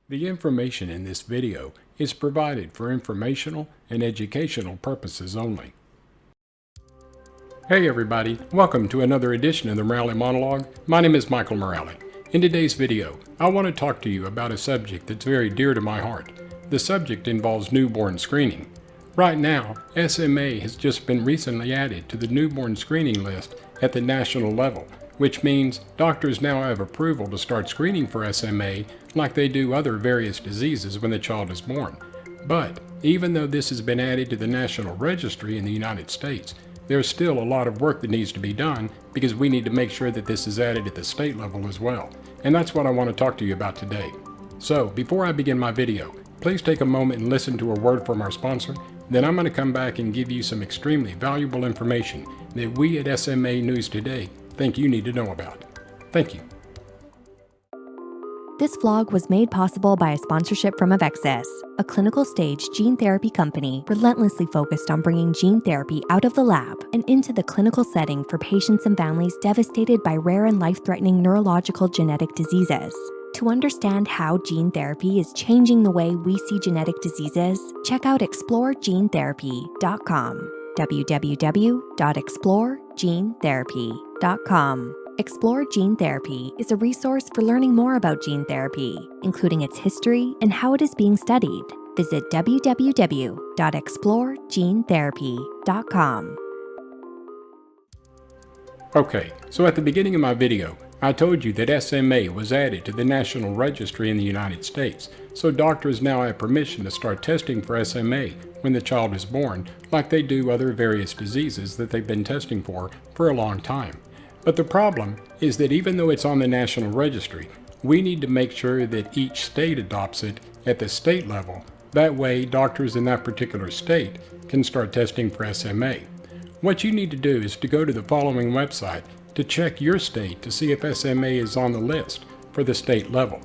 The information in this video is provided for informational and educational purposes only. Hey everybody, welcome to another edition of the Morale Monologue. My name is Michael Morale. In today's video, I want to talk to you about a subject that's very dear to my heart. The subject involves newborn screening. Right now, SMA has just been recently added to the newborn screening list at the national level, which means doctors now have approval to start screening for SMA like they do other various diseases when the child is born. But even though this has been added to the national registry in the United States, there's still a lot of work that needs to be done because we need to make sure that this is added at the state level as well. And that's what I want to talk to you about today. So before I begin my video, please take a moment and listen to a word from our sponsor. Then I'm going to come back and give you some extremely valuable information that we at SMA News Today think you need to know about. Thank you. This vlog was made possible by a sponsorship from Avexis, a clinical stage gene therapy company relentlessly focused on bringing gene therapy out of the lab and into the clinical setting for patients and families devastated by rare and life-threatening neurological genetic diseases. To understand how gene therapy is changing the way we see genetic diseases, check out exploregenetherapy.com. www.exploregenetherapy.com. Explore Gene Therapy is a resource for learning more about gene therapy, including its history and how it is being studied. Visit www.exploregenetherapy.com. Okay, so at the beginning of my video, I told you that SMA was added to the National Registry in the United States, so doctors now have permission to start testing for SMA when the child is born, like they do other various diseases that they've been testing for a long time. But the problem is that even though it's on the National Registry, we need to make sure that each state adopts it at the state level. That way, doctors in that particular state can start testing for SMA. What you need to do is to go to the following website to check your state to see if SMA is on the list for the state level.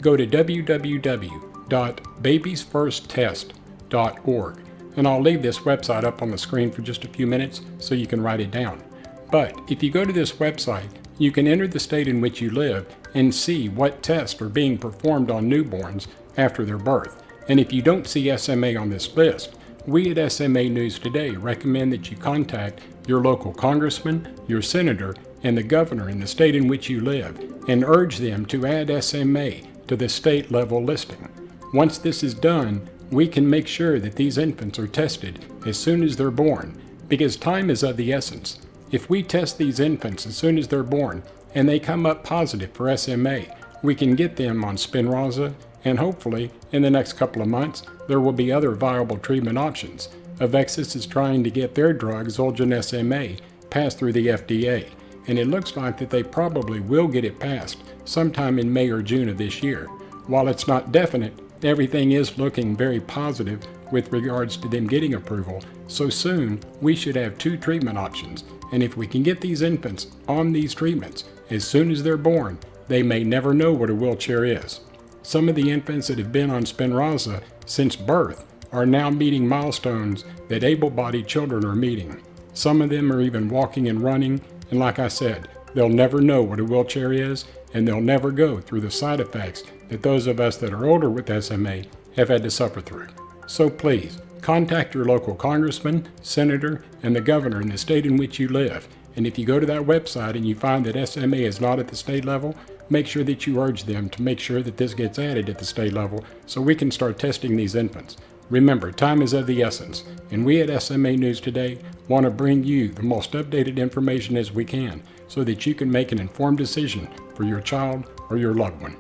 Go to www.babiesfirsttest.org, and I'll leave this website up on the screen for just a few minutes so you can write it down. But if you go to this website, you can enter the state in which you live and see what tests are being performed on newborns after their birth. And if you don't see SMA on this list, we at SMA News Today recommend that you contact your local congressman, your senator, and the governor in the state in which you live and urge them to add SMA to the state level listing. Once this is done, we can make sure that these infants are tested as soon as they're born, because time is of the essence. If we test these infants as soon as they're born and they come up positive for SMA, we can get them on Spinal, and hopefully in the next couple of months there will be other viable treatment options. Avexis is trying to get their drug Zolgen SMA passed through the FDA, and it looks like that they probably will get it passed sometime in May or June of this year. While it's not definite, everything is looking very positive with regards to them getting approval, so soon we should have 2 treatment options. And if we can get these infants on these treatments as soon as they're born, they may never know what a wheelchair is. Some of the infants that have been on Spinal since birth are now meeting milestones that able-bodied children are meeting. Some of them are even walking and running, and like I said, they'll never know what a wheelchair is, and they'll never go through the side effects that those of us that are older with SMA have had to suffer through. So please, contact your local congressman, senator, and the governor in the state in which you live. And if you go to that website and you find that SMA is not at the state level, make sure that you urge them to make sure that this gets added at the state level so we can start testing these infants. Remember, time is of the essence, and we at SMA News Today want to bring you the most updated information as we can so that you can make an informed decision for your child or your loved one.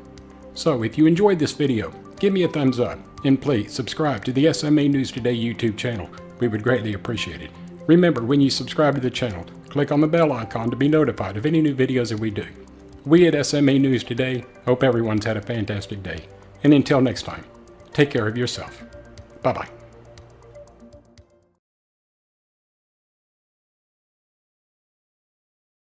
So if you enjoyed this video, give me a thumbs up, and please subscribe to the SMA News Today YouTube channel. We would greatly appreciate it. Remember, when you subscribe to the channel, click on the bell icon to be notified of any new videos that we do. We at SMA News Today hope everyone's had a fantastic day. And until next time, take care of yourself. Bye-bye.